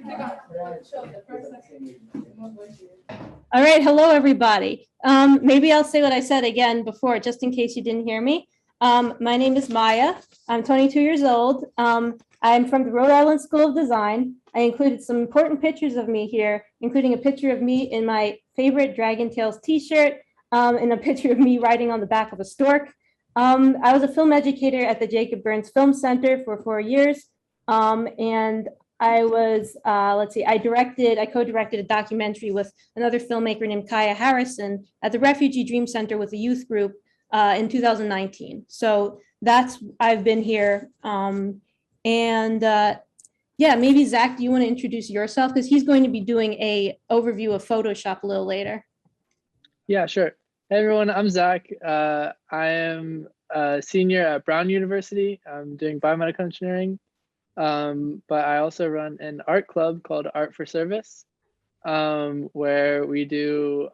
All right, hello everybody. Maybe I'll say what I said again before, just in case you didn't hear me. My name is Maya. I'm 22 years old. I'm from the Rhode Island School of Design. I included some important pictures of me here, including a picture of me in my favorite Dragon Tales t-shirt, and a picture of me riding on the back of a stork. I was a film educator at the Jacob Burns Film Center for 4 years. And I was, I co-directed a documentary with another filmmaker named Kaya Harrison at the Refugee Dream Center with a youth group in 2019. So I've been here. Yeah, maybe Zach, do you want to introduce yourself? Because he's going to be doing a overview of Photoshop a little later. Yeah, sure. Hey everyone, I'm Zach. I am a senior at Brown University. I'm doing biomedical engineering. But I also run an art club called Art for Service, where we do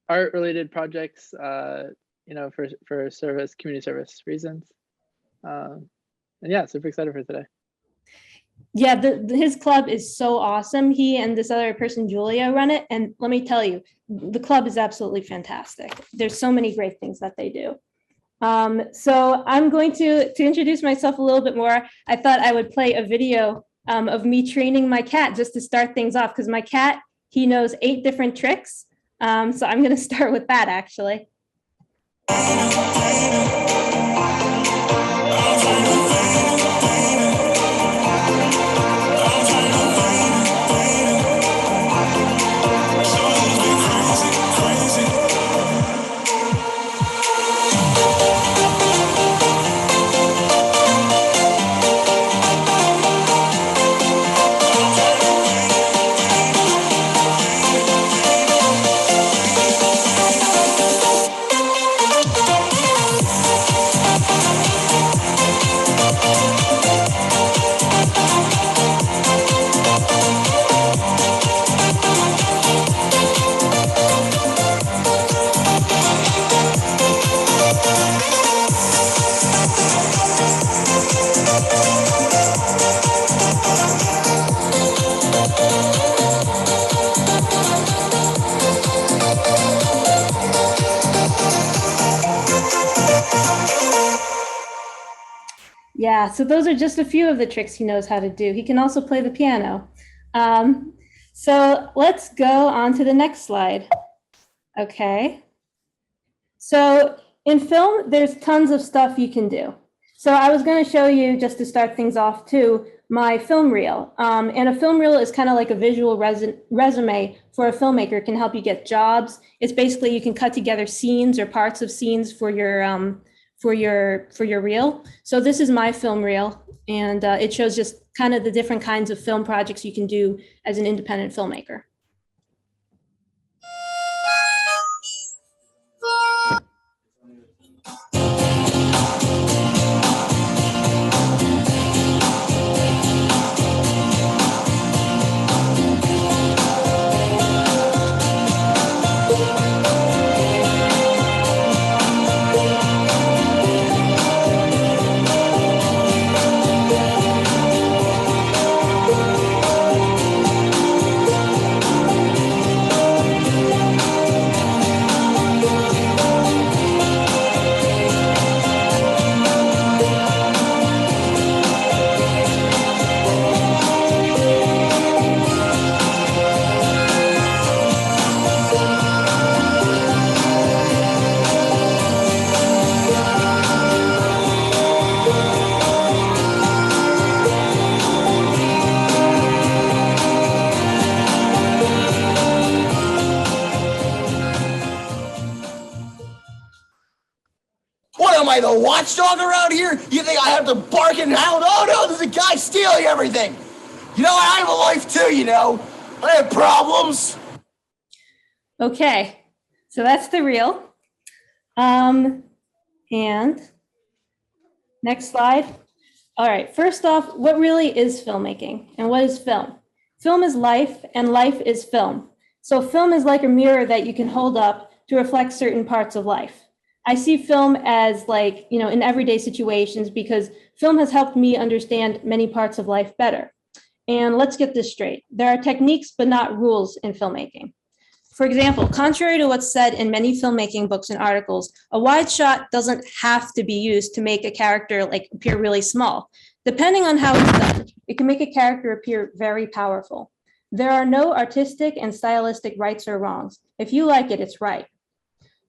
art-related projects, for service, community service reasons. And yeah, super excited for today. Yeah, his club is so awesome. He and this other person, Julia, run it. And let me tell you, the club is absolutely fantastic. There's so many great things that they do. So I'm going to introduce myself a little bit more. I thought I would play a video of me training my cat just to start things off, because my cat, he knows 8 different tricks. So I'm going to start with that, actually. Yeah, so those are just a few of the tricks he knows how to do. He can also play the piano. So let's go on to the next slide. Okay. So in film, there's tons of stuff you can do. So I was going to show you, just to start things off too, my film reel. And a film reel is kind of like a visual resume for a filmmaker. It can help you get jobs. It's basically, you can cut together scenes or parts of scenes for your reel. So this is my film reel, and it shows just kind of the different kinds of film projects you can do as an independent filmmaker. Am I the watchdog around here? You think I have to bark and hound? Oh no, there's a guy stealing everything. You know, I have a life too, you know. I have problems. Okay, so that's the reel. And next slide. All right, first off, what really is filmmaking and what is film? Film is life and life is film. So film is like a mirror that you can hold up to reflect certain parts of life. I see film as like, in everyday situations, because film has helped me understand many parts of life better. And let's get this straight. There are techniques, but not rules in filmmaking. For example, contrary to what's said in many filmmaking books and articles, a wide shot doesn't have to be used to make a character like appear really small. Depending on how it's done, it can make a character appear very powerful. There are no artistic and stylistic rights or wrongs. If you like it, it's right.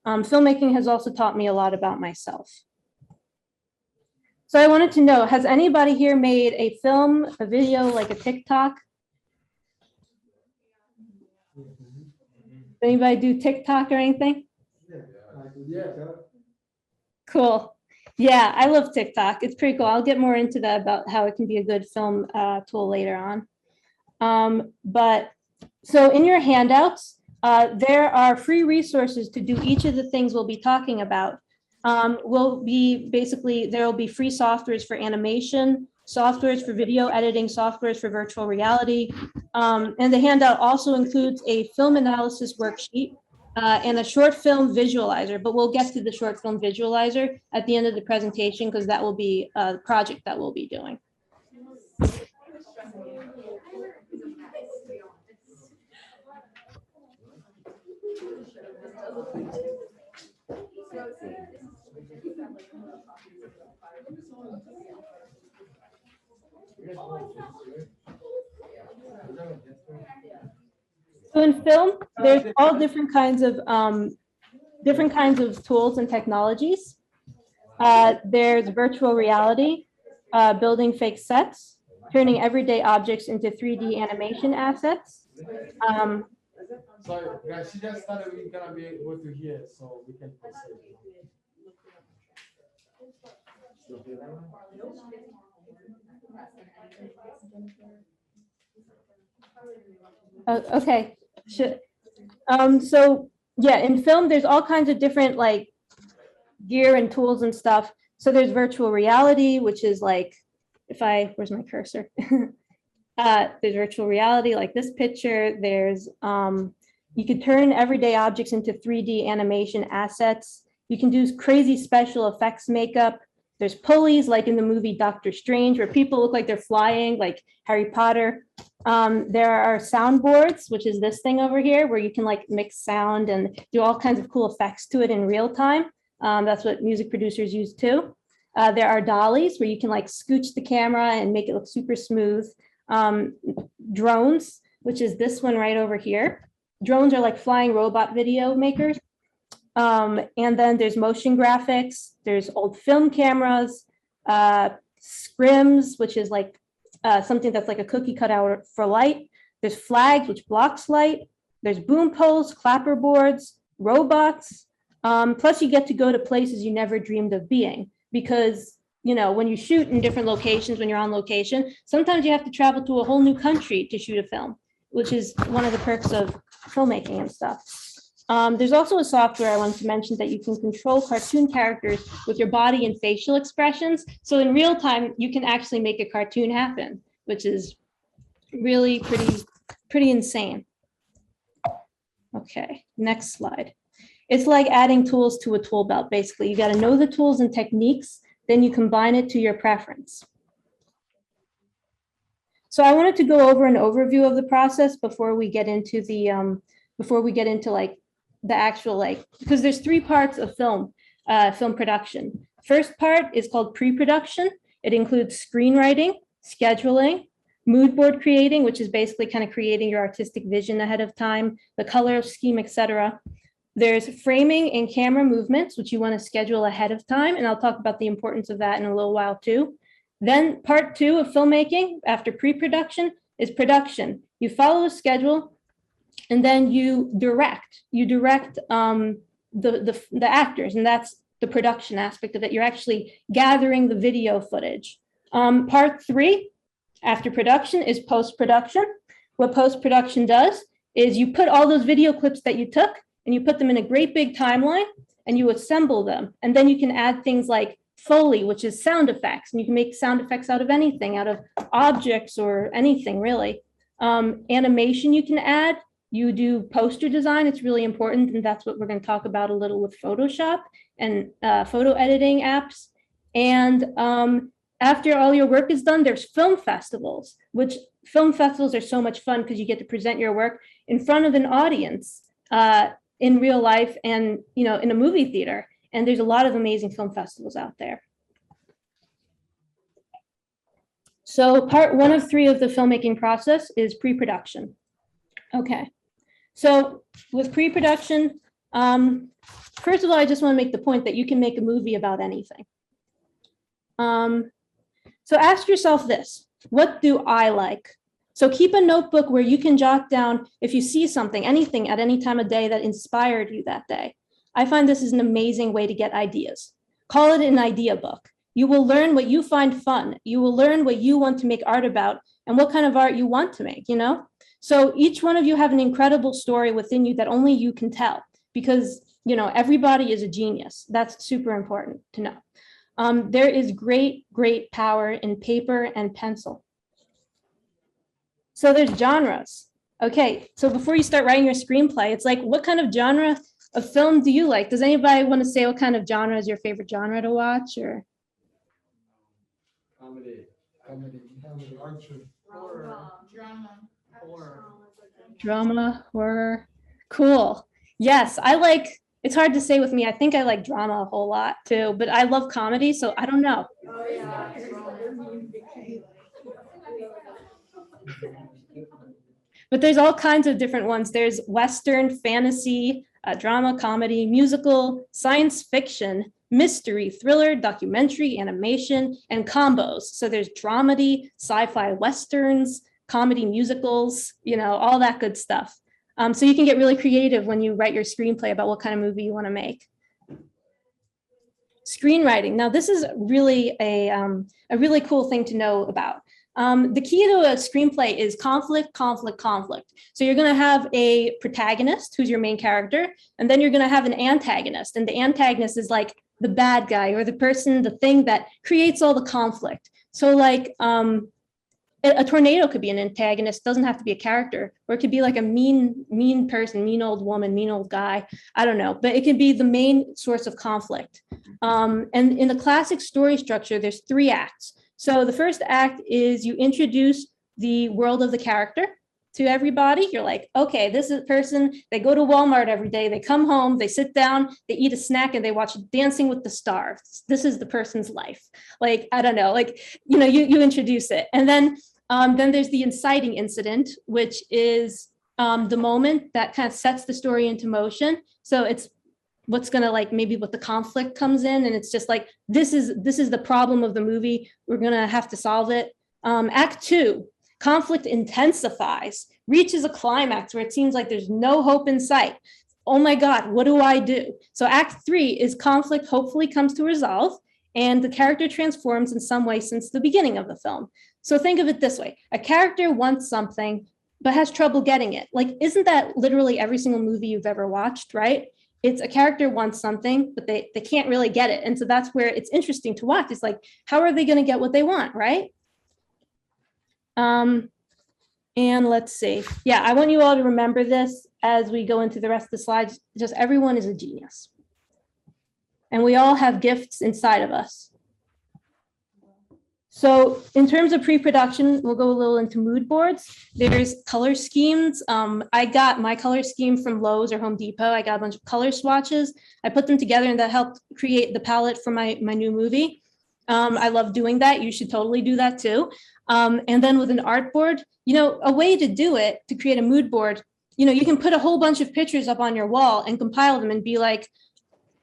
Filmmaking has also taught me a lot about myself. So I wanted to know, has anybody here made a film, a video, like a TikTok? Anybody do TikTok or anything? Cool. Yeah, I love TikTok. It's pretty cool. I'll get more into that about how it can be a good film tool later on. But so in your handouts, there are free resources to do each of the things we'll be talking about. There will be free softwares for animation, softwares for video editing, softwares for virtual reality. And the handout also includes a film analysis worksheet and a short film visualizer, but we'll get to the short film visualizer at the end of the presentation because that will be a project that we'll be doing. So in film, there's all different kinds of tools and technologies. There's virtual reality, building fake sets, turning everyday objects into 3D animation assets. Sorry, guys, she just started. We're gonna be able to hear, so we can proceed. Okay. So yeah, in film, there's all kinds of different like gear and tools and stuff. So there's virtual reality, which is like, where's my cursor? There's virtual reality, like this picture. There's, you could turn everyday objects into 3D animation assets. You can do crazy special effects makeup. There's pulleys, like in the movie Doctor Strange, where people look like they're flying, like Harry Potter. There are soundboards, which is this thing over here, where you can like mix sound and do all kinds of cool effects to it in real time. That's what music producers use too. There are dollies, where you can like scooch the camera and make it look super smooth. Drones, which is this one right over here. Drones are like flying robot video makers. And then there's motion graphics, there's old film cameras, scrims, which is like something that's like a cookie cut out for light. There's flags, which blocks light. There's boom poles, clapper boards, robots. Plus you get to go to places you never dreamed of being, because you know, when you shoot in different locations, when you're on location, sometimes you have to travel to a whole new country to shoot a film, which is one of the perks of filmmaking and stuff. There's also a software I wanted to mention that you can control cartoon characters with your body and facial expressions. So in real time, you can actually make a cartoon happen, which is really pretty insane. Okay, next slide. It's like adding tools to a tool belt, basically. You got to know the tools and techniques, then you combine it to your preference. So I wanted to go over an overview of the process before we get into like the actual, like, because there's three parts of film production. First part is called pre-production. It includes screenwriting, scheduling, mood board creating, which is basically kind of creating your artistic vision ahead of time, the color scheme, etc. There's framing and camera movements, which you want to schedule ahead of time. And I'll talk about the importance of that in a little while too. Then part two of filmmaking after pre-production is production. You follow a schedule and then you direct the actors, and that's the production aspect of it. You're actually gathering the video footage. Part three after production is post-production. What post-production does is you put all those video clips that you took and you put them in a great big timeline and you assemble them. And then you can add things like Foley, which is sound effects. And you can make sound effects out of anything, out of objects or anything really. Animation you can add. You do poster design. It's really important. And that's what we're going to talk about a little with Photoshop and photo editing apps. And after all your work is done, there's film festivals, which film festivals are so much fun because you get to present your work in front of an audience in real life and, you know, in a movie theater. And there's a lot of amazing film festivals out there. So part 1 of 3 of the filmmaking process is pre-production. Okay, so with pre-production, first of all, I just want to make the point that you can make a movie about anything. So ask yourself this, what do I like? So keep a notebook where you can jot down if you see something, anything at any time of day that inspired you that day. I find this is an amazing way to get ideas. Call it an idea book. You will learn what you find fun. You will learn what you want to make art about and what kind of art you want to make, you know? So each one of you have an incredible story within you that only you can tell because, you know, everybody is a genius. That's super important to know. There is great, great power in paper and pencil. So there's genres. Okay, so before you start writing your screenplay, it's like, what kind of genre of film do you like? Does anybody want to say what kind of genre is your favorite genre to watch, or? Comedy, action, Drama, horror. Cool. Yes, I like, it's hard to say with me. I think I like drama a whole lot too, but I love comedy, so I don't know. Oh, yeah. But there's all kinds of different ones. There's Western, fantasy, drama, comedy, musical, science fiction, mystery, thriller, documentary, animation, and combos. So there's dramedy, sci-fi Westerns, comedy musicals, you know, all that good stuff. So you can get really creative when you write your screenplay about what kind of movie you want to make. Screenwriting. Now, this is really a really cool thing to know about. The key to a screenplay is conflict, conflict, conflict. So you're going to have a protagonist who's your main character, and then you're going to have an antagonist. And the antagonist is like the bad guy or the person, the thing that creates all the conflict. So like a tornado could be an antagonist, doesn't have to be a character, or it could be like a mean person, mean old woman, mean old guy. I don't know, but it can be the main source of conflict. And in the classic story structure, there's 3 acts. So the first act is you introduce the world of the character to everybody. You're like, okay, this is a person, they go to Walmart every day, they come home, they sit down, they eat a snack, and they watch Dancing with the Stars. This is the person's life. Like, I don't know, like, you know, you introduce it. And then there's the inciting incident, which is the moment that kind of sets the story into motion. So it's what's gonna, like, maybe what the conflict comes in, and it's just like, this is the problem of the movie, we're gonna have to solve it. Act 2, conflict intensifies, reaches a climax where it seems like there's no hope in sight. Oh my God, what do I do? So Act 3 is conflict hopefully comes to resolve, and the character transforms in some way since the beginning of the film. So think of it this way, a character wants something, but has trouble getting it. Like, isn't that literally every single movie you've ever watched, right? It's a character wants something, but they can't really get it. And so that's where it's interesting to watch. It's like, how are they going to get what they want, right? And let's see. Yeah, I want you all to remember this as we go into the rest of the slides. Just everyone is a genius. And we all have gifts inside of us. So in terms of pre-production, we'll go a little into mood boards. There's color schemes. I got my color scheme from Lowe's or Home Depot. I got a bunch of color swatches. I put them together, and that helped create the palette for my new movie. I love doing that. You should totally do that too. And then with an art board, you know, a way to do it, to create a mood board, you know, you can put a whole bunch of pictures up on your wall and compile them and be like,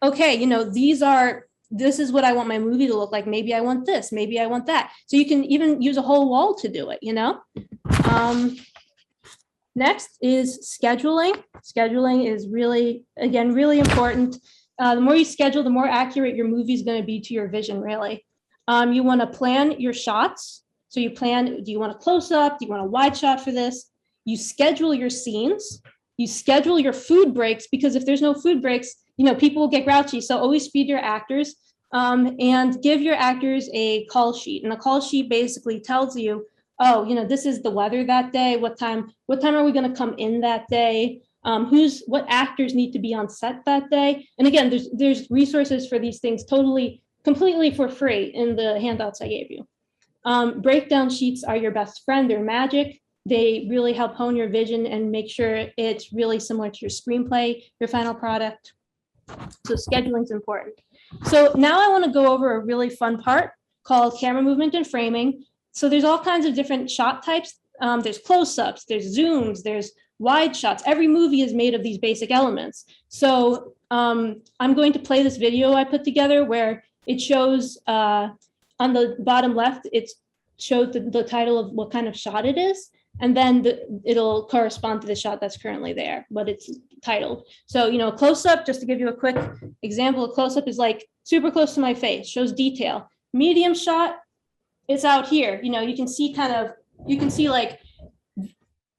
okay, you know, this is what I want my movie to look like. Maybe I want this, maybe I want that. So you can even use a whole wall to do it, you know? Next is scheduling. Scheduling is really, again, really important. The more you schedule, the more accurate your movie is going to be to your vision, really. You want to plan your shots. So you plan, do you want a close up? Do you want a wide shot for this? You schedule your scenes. You schedule your food breaks, because if there's no food breaks, you know, people will get grouchy. So always feed your actors, and give your actors a call sheet. And a call sheet basically tells you, oh, you know, this is the weather that day. What time are we going to come in that day? What actors need to be on set that day? And again, there's resources for these things totally completely for free in the handouts I gave you. Breakdown sheets are your best friend. They're magic. They really help hone your vision and make sure it's really similar to your screenplay, your final product. So scheduling is important. So now I want to go over a really fun part called camera movement and framing. So there's all kinds of different shot types. There's close-ups, there's zooms, there's wide shots. Every movie is made of these basic elements. So I'm going to play this video I put together where it shows on the bottom left, it shows the title of what kind of shot it is. And then it'll correspond to the shot that's currently there, what it's titled. So, you know, close-up, just to give you a quick example, a close-up is like super close to my face, shows detail. Medium shot, it's out here. You know, you can see like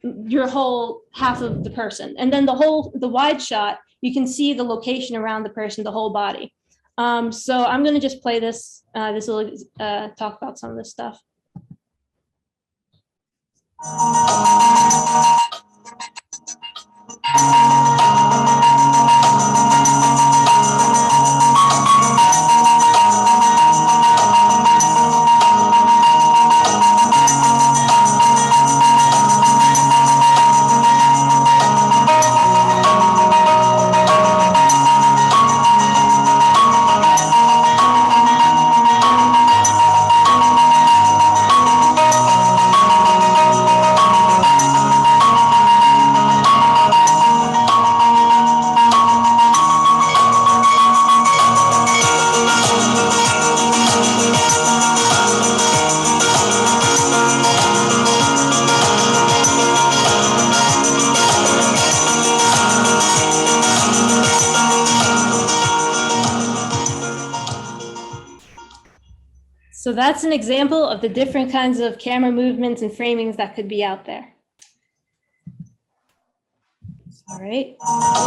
your whole half of the person. And then the wide shot, you can see the location around the person, the whole body. So I'm gonna just play this. This will talk about some of this stuff. So that's an example of the different kinds of camera movements and framings that could be out there. All right.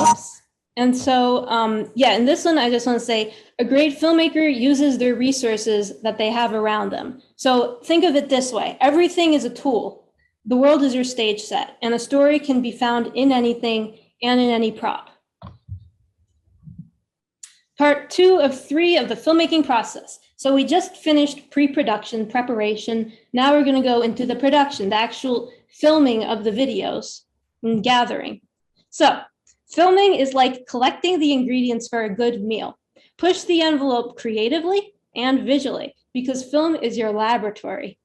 Oops. And so, yeah, in this one, I just want to say a great filmmaker uses their resources that they have around them. So think of it this way. Everything is a tool. The world is your stage set, and a story can be found in anything and in any prop. Part 2 of 3 of the filmmaking process. So we just finished pre-production preparation. Now we're going to go into the production, the actual filming of the videos and gathering. So filming is like collecting the ingredients for a good meal. Push the envelope creatively and visually because film is your laboratory.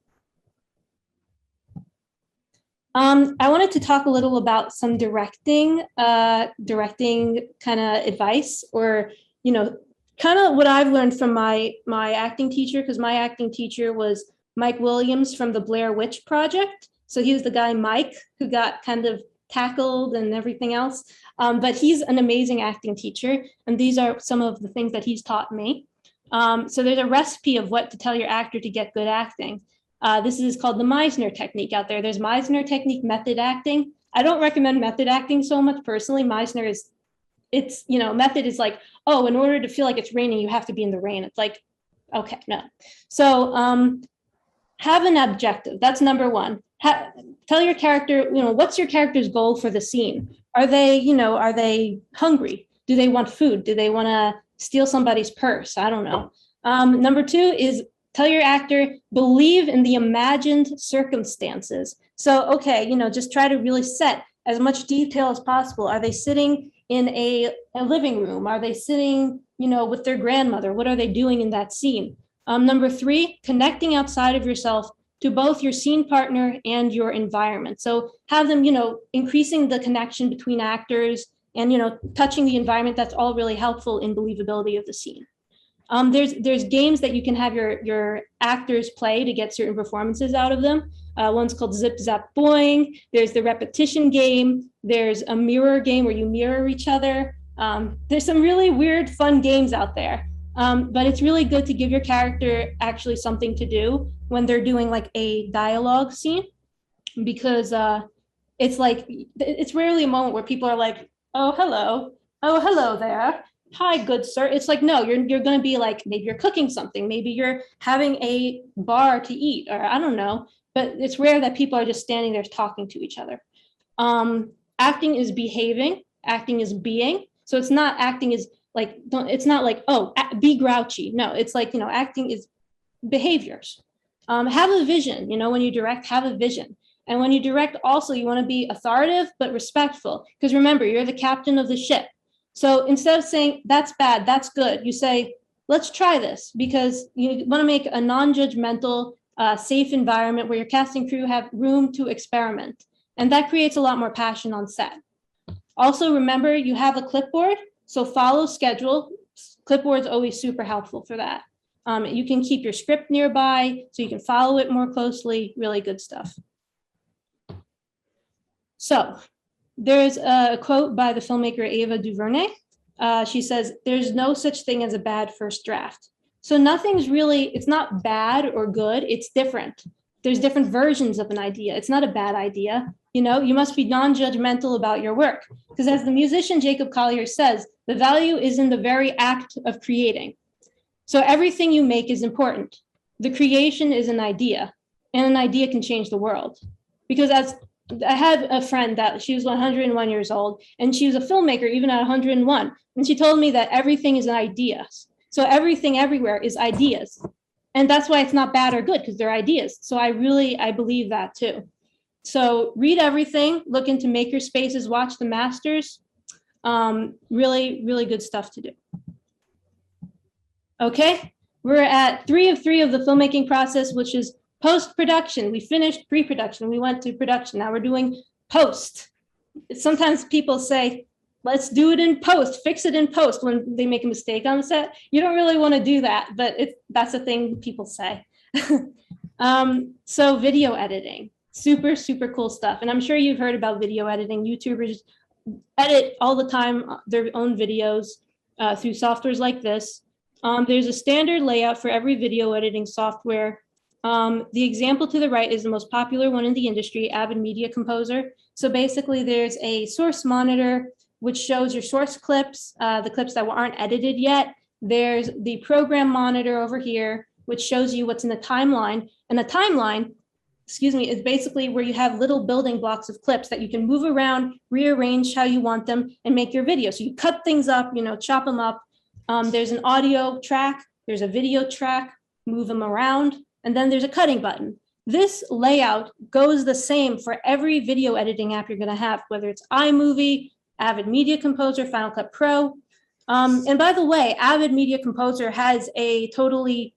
I wanted to talk a little about some directing kind of advice, or, you know, kind of what I've learned from my acting teacher, because my acting teacher was Mike Williams from the Blair Witch Project. So he was the guy, Mike, who got kind of tackled and everything else. But he's an amazing acting teacher. And these are some of the things that he's taught me. So there's a recipe of what to tell your actor to get good acting. This is called the Meisner technique out there. There's Meisner technique, method acting. I don't recommend method acting so much personally. Meisner is, it's, you know, method is like, oh, in order to feel like it's raining, you have to be in the rain. It's like, okay, no. So have an objective. That's number one. Tell your character, you know, what's your character's goal for the scene? Are they hungry? Do they want food? Do they want to steal somebody's purse? I don't know. Number 2 is tell your actor, believe in the imagined circumstances. So, okay, you know, just try to really set as much detail as possible. Are they sitting in a living room? Are they sitting, you know, with their grandmother? What are they doing in that scene? Number 3, connecting outside of yourself to both your scene partner and your environment. So have them, you know, increasing the connection between actors and, you know, touching the environment. That's all really helpful in believability of the scene. There's games that you can have your actors play to get certain performances out of them. One's called Zip Zap Boing. There's the repetition game. There's a mirror game where you mirror each other. There's some really weird, fun games out there. But it's really good to give your character actually something to do when they're doing like a dialogue scene, because it's like, it's rarely a moment where people are like, oh, hello there. Hi, good sir. It's like, no, you're going to be like, maybe you're cooking something. Maybe you're having a bar to eat, or I don't know. But it's rare that people are just standing there talking to each other. Acting is behaving. Acting is being. So it's not acting is like, don't, it's not like, oh, be grouchy. No, it's like, you know, acting is behaviors. Have a vision, you know, when you direct, have a vision. And when you direct also, you want to be authoritative, but respectful. Because remember, you're the captain of the ship. So instead of saying, that's bad, that's good, you say, let's try this, because you want to make a non-judgmental, safe environment where your casting crew have room to experiment. And that creates a lot more passion on set. Also, remember, you have a clipboard, so follow schedule. Clipboard's always super helpful for that. You can keep your script nearby so you can follow it more closely, really good stuff. So there's a quote by the filmmaker Ava DuVernay. She says, there's no such thing as a bad first draft. So nothing's really, it's not bad or good, it's different. There's different versions of an idea. It's not a bad idea. You know, you must be non-judgmental about your work. Because as the musician Jacob Collier says, the value is in the very act of creating. So everything you make is important. The creation is an idea, and an idea can change the world. Because as I had a friend that she was 101 years old, and she was a filmmaker even at 101. And she told me that everything is an idea. So everything everywhere is ideas. And that's why it's not bad or good, because they're ideas. So I believe that too. So read everything, look into maker spaces, watch the masters. Really, really good stuff to do. Okay, we're at 3 of 3 of the filmmaking process, which is post-production. We finished pre-production, we went to production. Now we're doing post. Sometimes people say, let's do it in post, fix it in post when they make a mistake on the set. You don't really want to do that, but that's a thing people say. So video editing, super, super cool stuff. And I'm sure you've heard about video editing. YouTubers edit all the time their own videos through softwares like this. There's a standard layout for every video editing software. The example to the right is the most popular one in the industry, Avid Media Composer. So basically there's a source monitor, which shows your source clips, the clips that aren't edited yet. There's the program monitor over here, which shows you what's in the timeline. And the timeline, is basically where you have little building blocks of clips that you can move around, rearrange how you want them, and make your video. So you cut things up, you know, chop them up. There's an audio track, there's a video track, move them around, and then there's a cutting button. This layout goes the same for every video editing app you're gonna have, whether it's iMovie, Avid Media Composer, Final Cut Pro. And by the way, Avid Media Composer has a totally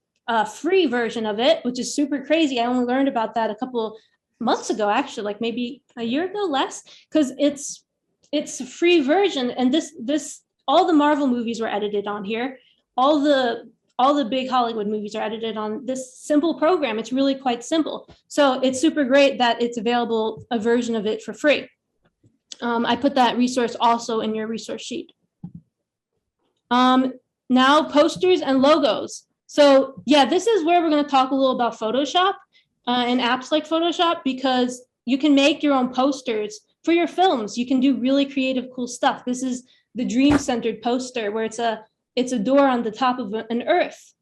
free version of it, which is super crazy. I only learned about that a couple months ago, actually, like maybe a year ago, less, because it's a free version. And this all the Marvel movies were edited on here. All the big Hollywood movies are edited on this simple program. It's really quite simple. So it's super great that it's available, a version of it for free. I put that resource also in your resource sheet. Now posters and logos. So yeah, this is where we're going to talk a little about Photoshop and apps like Photoshop, because you can make your own posters for your films. You can do really creative, cool stuff. This is the dream-centered poster where it's a door on the top of an earth.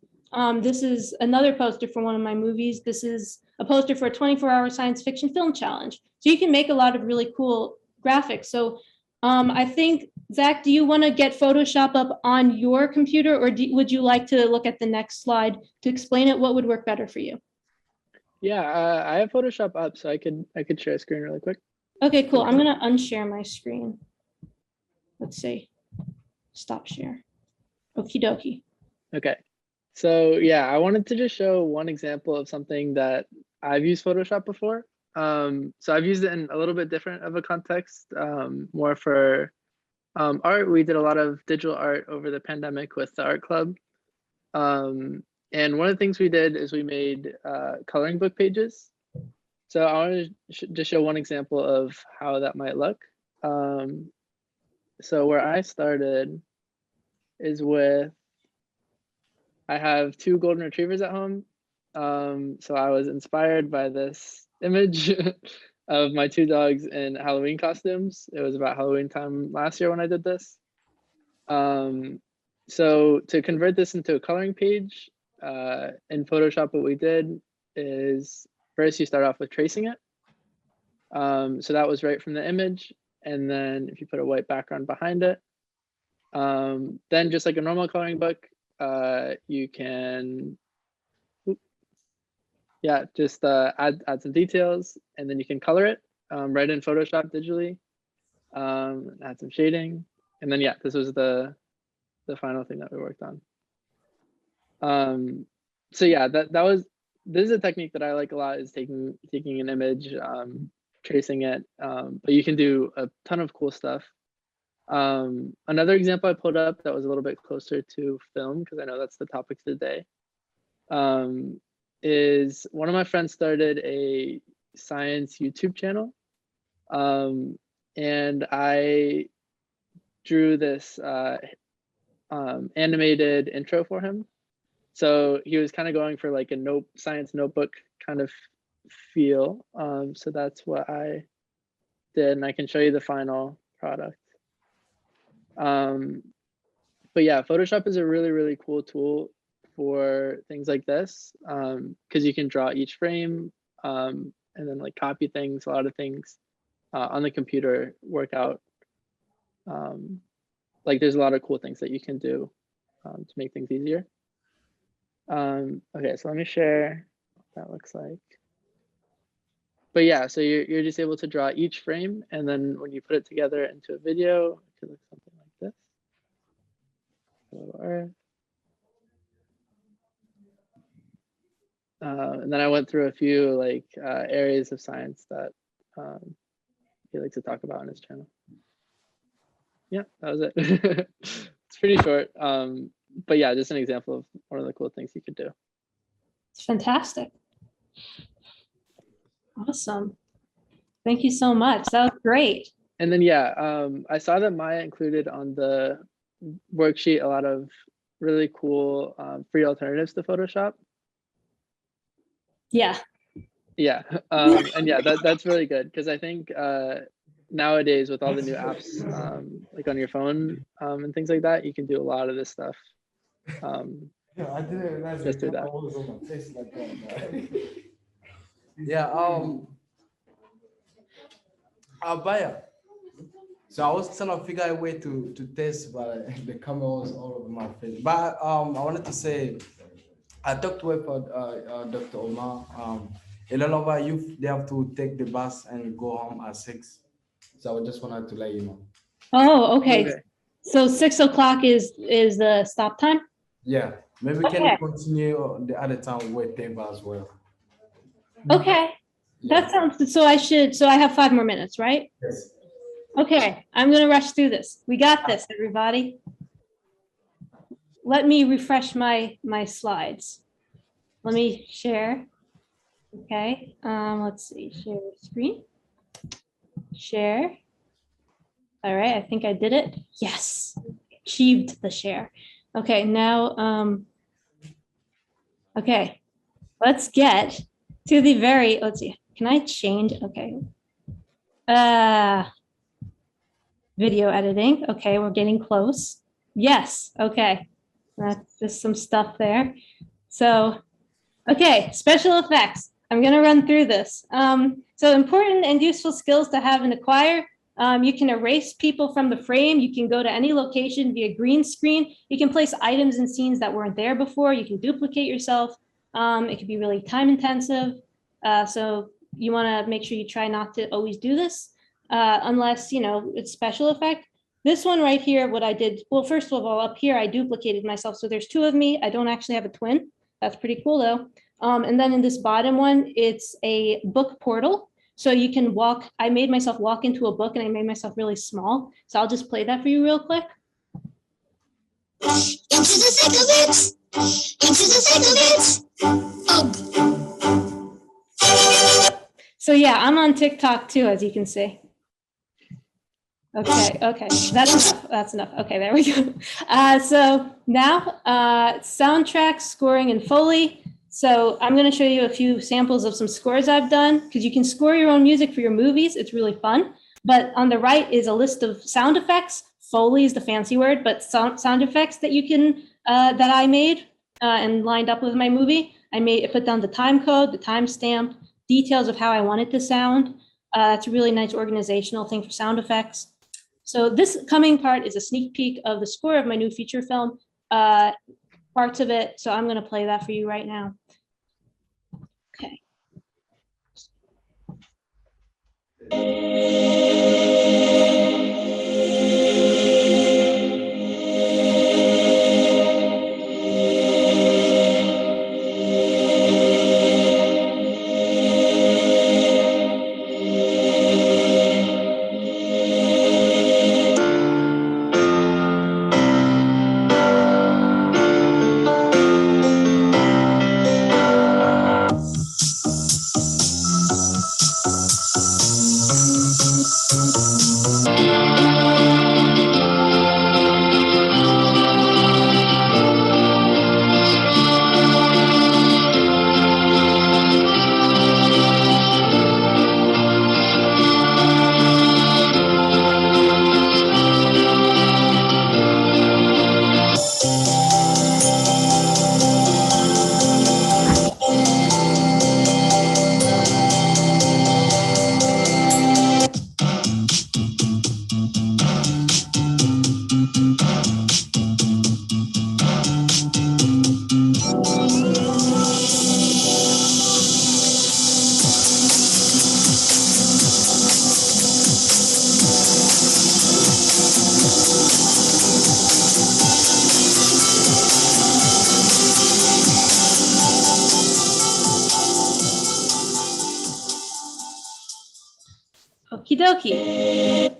This is another poster for one of my movies. This is a poster for a 24-hour science fiction film challenge. So you can make a lot of really cool graphics. So I think, Zach, do you want to get Photoshop up on your computer, or would you like to look at the next slide to explain it? What would work better for you? Yeah, I have Photoshop up, so I could share a screen really quick. Okay, cool. I'm going to unshare my screen. Let's see. Stop share. Okie dokie. Okay. So yeah, I wanted to just show one example of something that I've used Photoshop before. So I've used it in a little bit different of a context, more for art. We did a lot of digital art over the pandemic with the art club. And one of the things we did is we made coloring book pages. So I want to just show one example of how that might look. So where I started is with, I have 2 golden retrievers at home. So I was inspired by this image of my 2 dogs in Halloween costumes. It was about Halloween time last year when I did this. So to convert this into a coloring page, in Photoshop, what we did is first you start off with tracing it. So that was right from the image. And then if you put a white background behind it, Then just like a normal coloring book, you can, just add some details, and then you can color it right in Photoshop digitally, add some shading, and then this was the final thing that we worked on. So this is a technique that I like a lot, is taking an image, tracing it, but you can do a ton of cool stuff. Another example I pulled up that was a little bit closer to film, because I know that's the topic today, is one of my friends started a science YouTube channel, and I drew this animated intro for him. So he was kind of going for like a science notebook kind of feel. So that's what I did, and I can show you the final product. But yeah, Photoshop is a really, really cool tool for things like this, because you can draw each frame, and then like copy things, a lot of things on the computer work out. Like there's a lot of cool things that you can do to make things easier. Okay, so let me share what that looks like. But yeah, so you're just able to draw each frame, and then when you put it together into a video, it could look something like this. A little earth. And then I went through a few like areas of science that he likes to talk about on his channel. Yeah, that was it. It's pretty short. But yeah, just an example of one of the cool things you could do. It's fantastic. Awesome. Thank you so much. That was great. And then I saw that Maya included on the worksheet a lot of really cool free alternatives to Photoshop. Yeah. Yeah, and yeah, that's really good, because I think nowadays with all the new apps, like on your phone and things like that, you can do a lot of this stuff. Yeah, I didn't realize Just do that. I was on my face like that. Yeah, Baya. So I was trying to figure a way to test, but the camera was all over my face. But I wanted to say, I talked with Dr. Omar. A lot of our youth, they have to take the bus and go home at 6. So I just wanted to let you know. Oh, okay. So 6 o'clock is the stop time? Yeah, maybe Okay. can you continue the other time with Teva as well? Okay. Yeah. That sounds, so I have 5 more minutes, right? Yes. Okay, I'm gonna rush through this. We got this, everybody. Let me refresh my slides. Let me share. Okay, let's see, share screen. Share. All right, I think I did it. Yes, achieved the share. Okay, now, okay, let's get to the let's see, can I change? Okay. Video editing. Okay, we're getting close. Yes, okay. That's just some stuff there. So, okay, special effects. I'm gonna run through this. So important and useful skills to have and acquire. You can erase people from the frame. You can go to any location via green screen. You can place items and scenes that weren't there before. You can duplicate yourself. It can be really time intensive. So you wanna make sure you try not to always do this. Unless, it's special effect. This one right here, what I did, well, first of all, up here, I duplicated myself. So there's 2 of me. I don't actually have a twin. That's pretty cool though. And then in this bottom one, it's a book portal. So you can walk, I made myself walk into a book and I made myself really small. So I'll just play that for you real quick. Into the thick of it. Into the thick of it. So yeah, I'm on TikTok too, as you can see. Okay, that's enough. Okay, there we go. So now soundtrack, scoring, and Foley. So I'm gonna show you a few samples of some scores I've done, because you can score your own music for your movies. It's really fun. But on the right is a list of sound effects. Foley is the fancy word, but sound effects that you can, that I made and lined up with my movie. I put down the time code, the timestamp, details of how I want it to sound. It's a really nice organizational thing for sound effects. So this coming part is a sneak peek of the score of my new feature film, parts of it. So I'm going to play that for you right now. Okay. Okie dokie.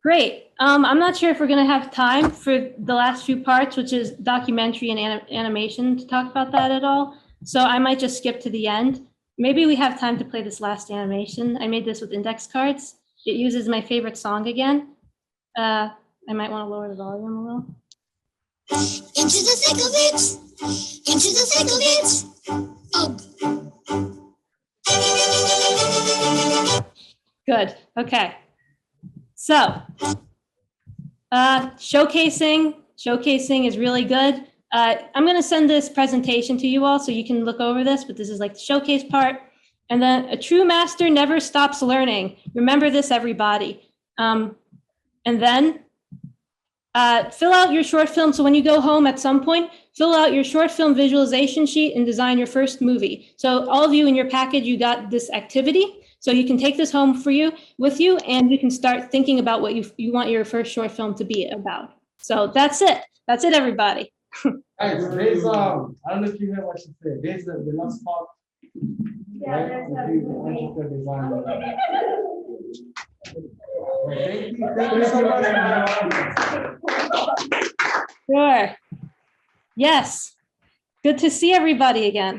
Great. I'm not sure if we're going to have time for the last few parts, which is documentary and animation, to talk about that at all. So I might just skip to the end. Maybe we have time to play this last animation. I made this with index cards. It uses my favorite song again. I might want to lower the volume a little. Into the thick of it, into the thick of it. Good. Okay. So, showcasing is really good. I'm going to send this presentation to you all so you can look over this, but this is like the showcase part. And then a true master never stops learning. Remember this, everybody. And then fill out your short film. So when you go home at some point, fill out your short film visualization sheet and design your first movie. So all of you in your package, you got this activity. So you can take this home with you, and you can start thinking about what you want your first short film to be about. So that's it. That's it, everybody. Guys, there's I don't know if you heard what she said. There's the last part. Yeah, right? The design. Thank you so much. Sure. Yes. Good to see everybody again.